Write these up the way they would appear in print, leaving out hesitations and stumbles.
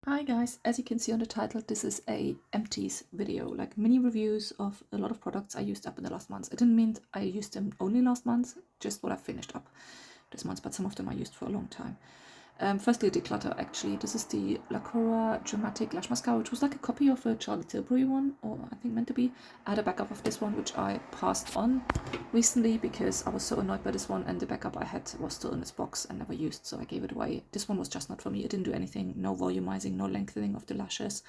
Hi guys, as you can see on the title, this is a Empties video, like mini reviews of a lot of products I used up in the last months. It didn't mean I used them only last month, just what I finished up this month, but some of them I used for a long time. Firstly, declutter actually. This is the Lacura Dramatic Lash Mascara, which was like a copy of a Charlotte Tilbury one, or I think meant to be. I had a backup of this one, which I passed on recently because I was so annoyed by this one, and the backup I had was still in its box and never used, so I gave it away. This one was just not for me. It didn't do anything, no volumizing, no lengthening of the lashes.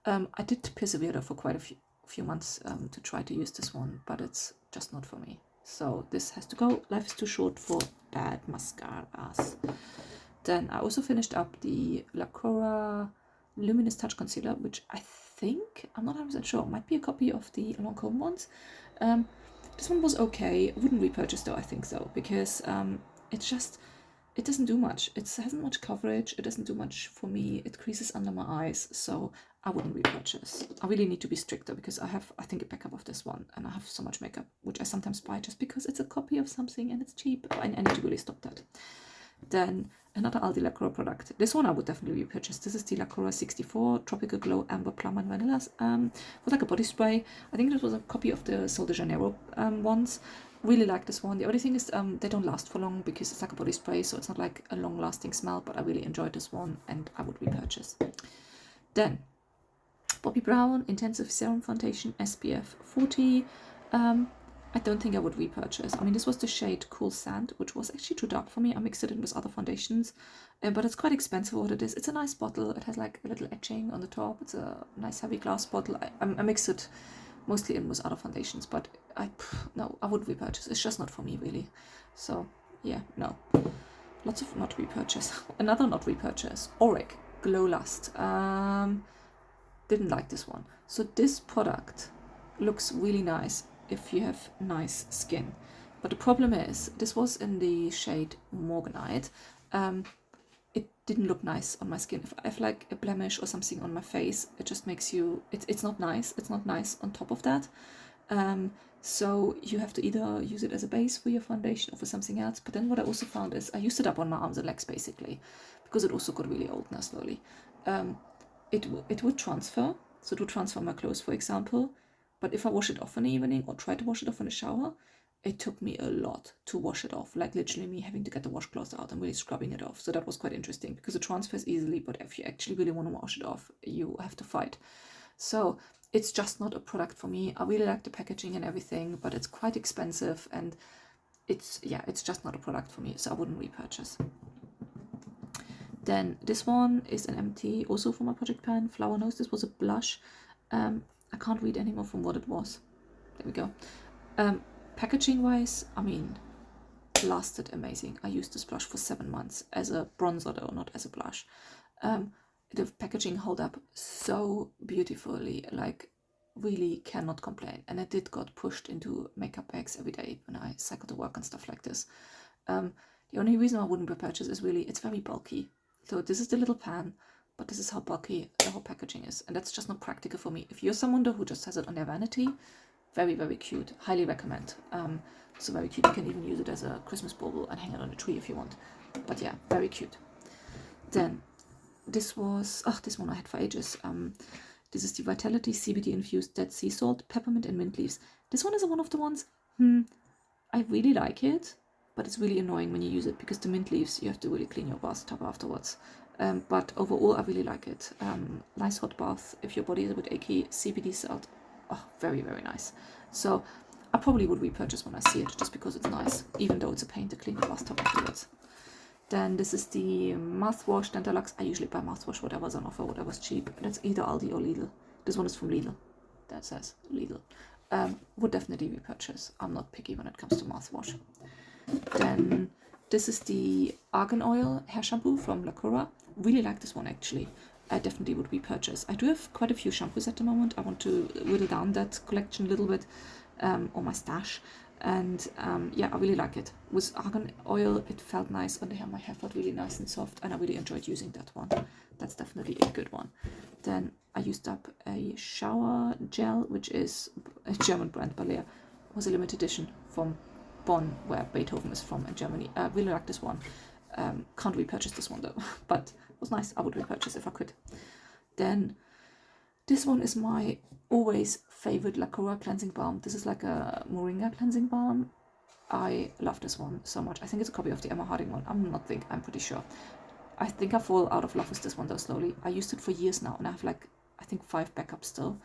I did persevere though for quite a few months to try to use this one, but it's just not for me. So this has to go. Life is too short for bad mascaras. Then I also finished up the Lacura Luminous Touch Concealer, which I think, I'm not 100% sure, might be a copy of the Lancome ones. This one was okay. Wouldn't repurchase though, I think so, because it doesn't do much. It hasn't much coverage. It doesn't do much for me. It creases under my eyes, so I wouldn't repurchase. I really need to be stricter because I think, a backup of this one, and I have so much makeup, which I sometimes buy just because it's a copy of something and it's cheap. I need to really stop that. Then another Aldi Lacura product. This one I would definitely repurchase. This is the Lacura 64 Tropical Glow Amber Plum and Vanilla. With like a body spray. I think this was a copy of the Sol de Janeiro ones. Really like this one. The only thing is they don't last for long because it's like a body spray, so it's not like a long lasting smell, but I really enjoyed this one and I would repurchase. Then Bobbi Brown Intensive Serum Foundation SPF 40. I don't think I would repurchase. I mean, this was the shade Cool Sand, which was actually too dark for me. I mixed it in with other foundations, but it's quite expensive what it is. It's a nice bottle. It has like a little etching on the top. It's a nice heavy glass bottle. I mixed it mostly in with other foundations, but no, I wouldn't repurchase. It's just not for me, really. So, yeah, no. Lots of not repurchase. Another not repurchase. Auric Glow Lust. Didn't like this one. So this product looks really nice if you have nice skin, but the problem is this was in the shade Morganite. It didn't look nice on my skin. If I have like a blemish or something on my face, it just makes you, it's not nice. It's not nice on top of that. So you have to either use it as a base for your foundation or for something else. But then what I also found is I used it up on my arms and legs basically, because it also got really old now slowly. It would transfer, so it would transfer my clothes, for example. But if I wash it off in the evening or try to wash it off in the shower, it took me a lot to wash it off, like literally me having to get the washcloth out and really scrubbing it off. So that was quite interesting because it transfers easily, but if you actually really want to wash it off, you have to fight. So it's just not a product for me. I really like the packaging and everything, but it's quite expensive and it's just not a product for me, so I wouldn't repurchase. Then this one is an empty, also from my project pan, Flower Nose. This was a blush. I can't read anymore from what it was. There we go. Packaging wise, I mean, lasted amazing. I used this blush for 7 months as a bronzer though, not as a blush. The packaging held up so beautifully, like really cannot complain. And I did got pushed into makeup bags every day when I cycle to work and stuff like this. The only reason I wouldn't repurchase is really it's very bulky. So this is the little pan, but this is how bulky the whole packaging is, and that's just not practical for me. If you're someone though who just has it on their vanity, very, very cute. Highly recommend. So very cute. You can even use it as a Christmas bauble and hang it on a tree if you want. But yeah, very cute. Then this was, this one I had for ages. This is the Vitality CBD infused Dead Sea Salt, Peppermint and Mint Leaves. This one is one of the ones, I really like it, but it's really annoying when you use it because the mint leaves, you have to really clean your bathtub afterwards. But overall, I really like it. Nice hot bath if your body is a bit achy. CBD salt, very, very nice. So I probably would repurchase when I see it just because it's nice, even though it's a pain to clean the bathtub afterwards. Then this is the Mouthwash Dentalux. I usually buy mouthwash, whatever's on offer, whatever's cheap. That's either Aldi or Lidl. This one is from Lidl. That says Lidl. Would definitely repurchase. I'm not picky when it comes to mouthwash. Then this is the Argan Oil hair shampoo from Lacura. Really like this one actually. I definitely would repurchase. I do have quite a few shampoos at the moment. I want to whittle down that collection a little bit, or my stash. And yeah, I really like it. With Argan Oil, it felt nice on the hair. My hair felt really nice and soft, and I really enjoyed using that one. That's definitely a good one. Then I used up a shower gel, which is a German brand, Balea. It was a limited edition from Bonn, where Beethoven is from in Germany. I really like this one. Can't repurchase this one though, but it was nice. I would repurchase if I could. Then this one is my always favorite Lacura cleansing balm. This is like a moringa cleansing balm. I love this one so much. I think it's a copy of the Emma Harding one. I'm pretty sure. I think I fall out of love with this one though slowly. I used it for years now and I have like, I think 5 backups still.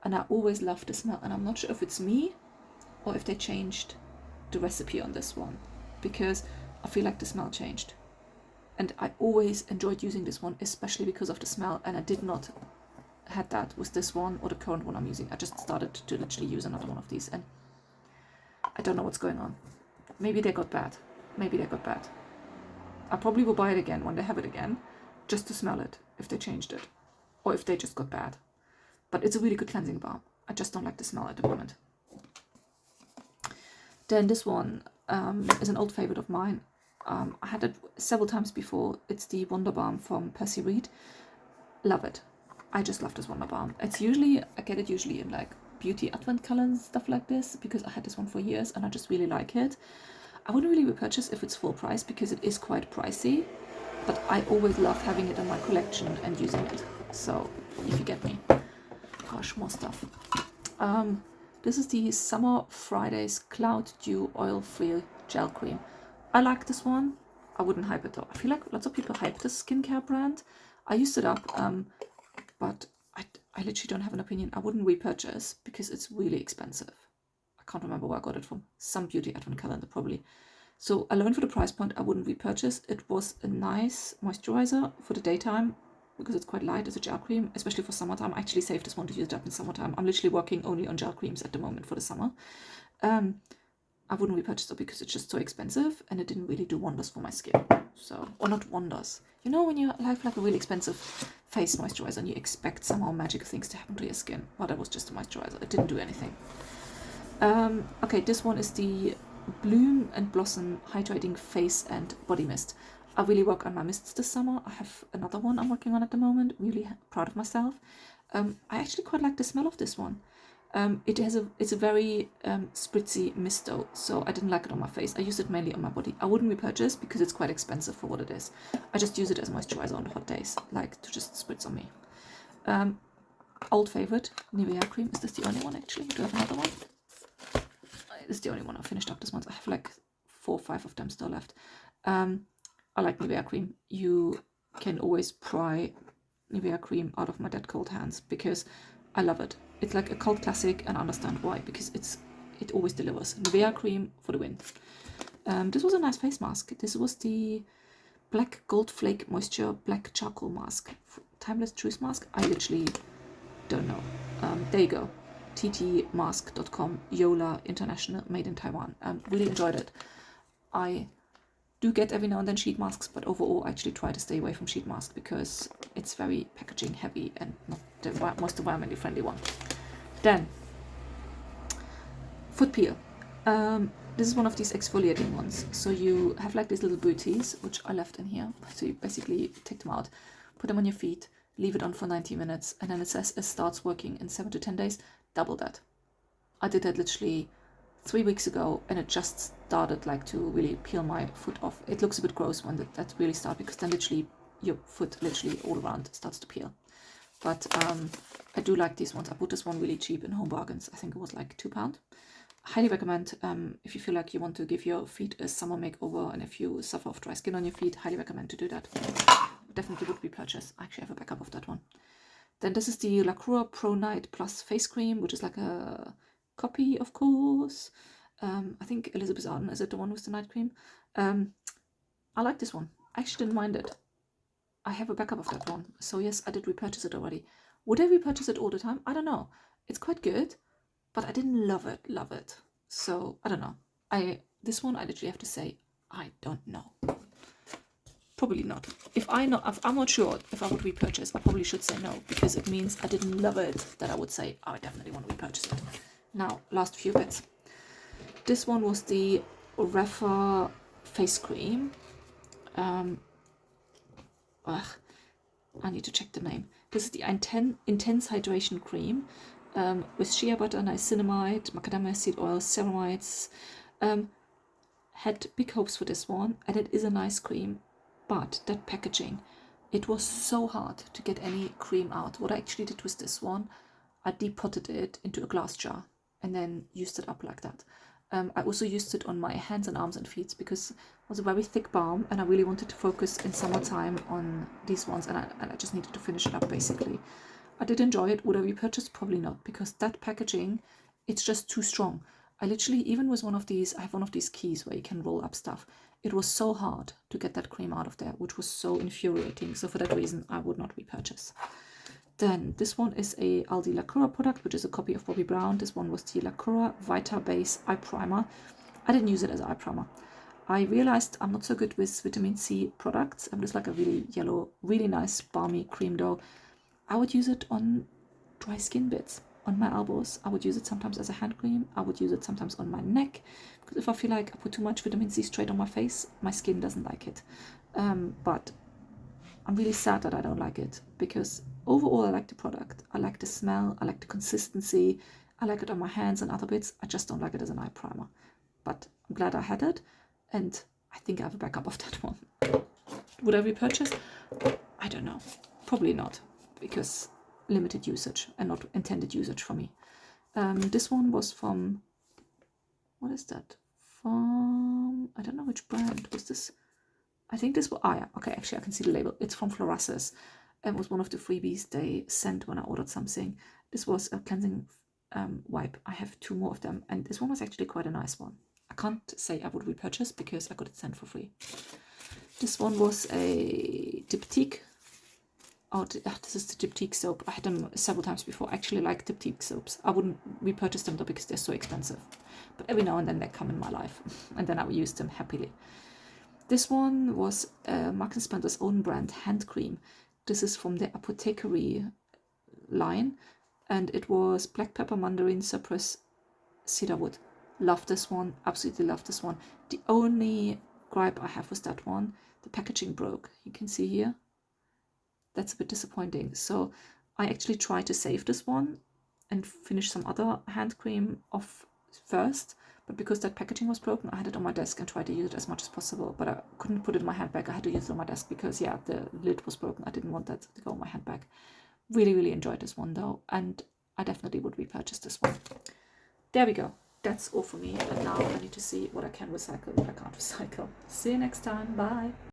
And I always love the smell, and I'm not sure if it's me or if they changed the recipe on this one, because I feel like the smell changed. And I always enjoyed using this one, especially because of the smell, and I did not had that with this one or the current one I'm using. I just started to literally use another one of these, and I don't know what's going on. Maybe they got bad. Maybe they got bad. I probably will buy it again when they have it again, just to smell it, if they changed it, or if they just got bad. But it's a really good cleansing balm. I just don't like the smell at the moment. Then this one is an old favorite of mine. I had it several times before. It's the Wonder Balm from Percy Reed. Love it. I just love this Wonder Balm. It's usually, I get it usually in like beauty advent calendars, stuff like this, because I had this one for years and I just really like it. I wouldn't really repurchase if it's full price because it is quite pricey, but I always love having it in my collection and using it. So if you get me. Gosh, more stuff. This is the Summer Fridays Cloud Dew Oil-Free Gel Cream. I like this one. I wouldn't hype it though. I feel like lots of people hype this skincare brand. I used it up, but I literally don't have an opinion. I wouldn't repurchase because it's really expensive. I can't remember where I got it from. Some beauty advent calendar probably. So I learned for the price point, I wouldn't repurchase. It was a nice moisturizer for the daytime because it's quite light as a gel cream, especially for summertime. I actually saved this one to use it up in summertime. I'm literally working only on gel creams at the moment for the summer. I wouldn't repurchase it because it's just so expensive and it didn't really do wonders for my skin. So, or not wonders. You know when you have like a really expensive face moisturizer and you expect somehow magical things to happen to your skin? Well, that was just a moisturizer. It didn't do anything. Okay, this one is the Bloom and Blossom Hydrating Face and Body Mist. I really work on my mists this summer. I have another one I'm working on at the moment. Really proud of myself. I actually quite like the smell of this one. It's a very spritzy mist though, so I didn't like it on my face. I use it mainly on my body. I wouldn't repurchase because it's quite expensive for what it is. I just use it as moisturizer on the hot days, like to just spritz on me. Old favorite, Nivea cream. Is this the only one actually? Do I have another one? This is the only one I finished up this month. I have like 4 or 5 of them still left. I like Nivea cream. You can always pry Nivea cream out of my dead cold hands because I love it. It's like a cult classic and I understand why, because it always delivers. Nivea cream for the win. This was a nice face mask. This was the Black Gold Flake Moisture Black Charcoal Mask. Timeless Truth Mask. I literally don't know. There you go. ttmask.com, Yola International, made in Taiwan. Really enjoyed it. I do get every now and then sheet masks, but overall I actually try to stay away from sheet masks because it's very packaging heavy and not the most environmentally friendly one. Then, foot peel. This is one of these exfoliating ones. So you have like these little booties, which I left in here. So you basically take them out, put them on your feet, leave it on for 90 minutes, and then it says it starts working in 7 to 10 days. Double that. I did that literally 3 weeks ago, and it just started like to really peel my foot off. It looks a bit gross when that really starts, because then literally your foot literally all around starts to peel. But I do like these ones. I bought this one really cheap in Home Bargains. I think it was like £2. Highly recommend if you feel like you want to give your feet a summer makeover, and if you suffer of dry skin on your feet, highly recommend to do that. Definitely would be purchased. I actually have a backup of that one. Then this is the Lacura Pro Night Plus Face Cream, which is like a copy, of course. I think Elizabeth Arden is it the one with the night cream. I like this one. I actually didn't mind it. I have a backup of that one. So yes, I did repurchase it already. Would I repurchase it all the time? I don't know. It's quite good, but I didn't love it. So I don't know. This one I literally have to say I don't know. Probably not. If I'm not sure if I would repurchase, I probably should say no, because it means I didn't love it that I would say, oh, I definitely want to repurchase it. Now, last few bits. This one was the Refa face cream. I need to check the name. This is the Intense Hydration Cream with shea butter, niacinamide, macadamia seed oil, ceramides. Had big hopes for this one, and it is a nice cream, but that packaging It was so hard to get any cream out. What I actually did was this one. I depotted it into a glass jar and then used it up like that. I also used it on my hands and arms and feet because it was a very thick balm and I really wanted to focus in summertime on these ones, and I just needed to finish it up basically. I did enjoy it. Would I repurchase? Probably not, because that packaging, it's just too strong. I literally, even with one of these, I have one of these keys where you can roll up stuff. It was so hard to get that cream out of there, which was so infuriating. So for that reason, I would not repurchase. Then this one is a Aldi Lacura product, which is a copy of Bobbi Brown. This one was the Lacura Vita Base Eye Primer. I didn't use it as eye primer. I realized I'm not so good with vitamin C products. I'm just like a really yellow, really nice balmy cream though. I would use it on dry skin bits, on my elbows. I would use it sometimes as a hand cream. I would use it sometimes on my neck, because if I feel like I put too much vitamin C straight on my face, my skin doesn't like it. But I'm really sad that I don't like it, because overall I like the product. I like the smell, I like the consistency, I like it on my hands and other bits. I just don't like it as an eye primer. But I'm glad I had it, and I think I have a backup of that one. Would I repurchase? I don't know. Probably not, because limited usage and not intended usage for me. This one was from, what is that? From, I don't know which brand was this. I think this was, yeah, okay, actually I can see the label. It's from Flores, and was one of the freebies they sent when I ordered something. This was a cleansing wipe. I have 2 more of them, and this one was actually quite a nice one. I can't say I would repurchase because I got it sent for free. This one was a diptyque. Oh, this is the diptyque soap. I had them several times before. I actually like diptyque soaps. I wouldn't repurchase them though because they're so expensive. But every now and then they come in my life, and then I will use them happily. This one was Marks & Spencer's own brand hand cream. This is from the Apothecary line, and it was black pepper, mandarin, cypress, cedarwood. Love this one, absolutely love this one. The only gripe I have was that one. The packaging broke. You can see here. That's a bit disappointing. So I actually tried to save this one and finish some other hand cream off first, but because that packaging was broken, I had it on my desk and tried to use it as much as possible, but I couldn't put it in my handbag. I had to use it on my desk because, yeah, the lid was broken. I didn't want that to go in my handbag. Really, really enjoyed this one though, and I definitely would repurchase this one. There we go. That's all for me, and now I need to see what I can recycle, what I can't recycle. See you next time. Bye.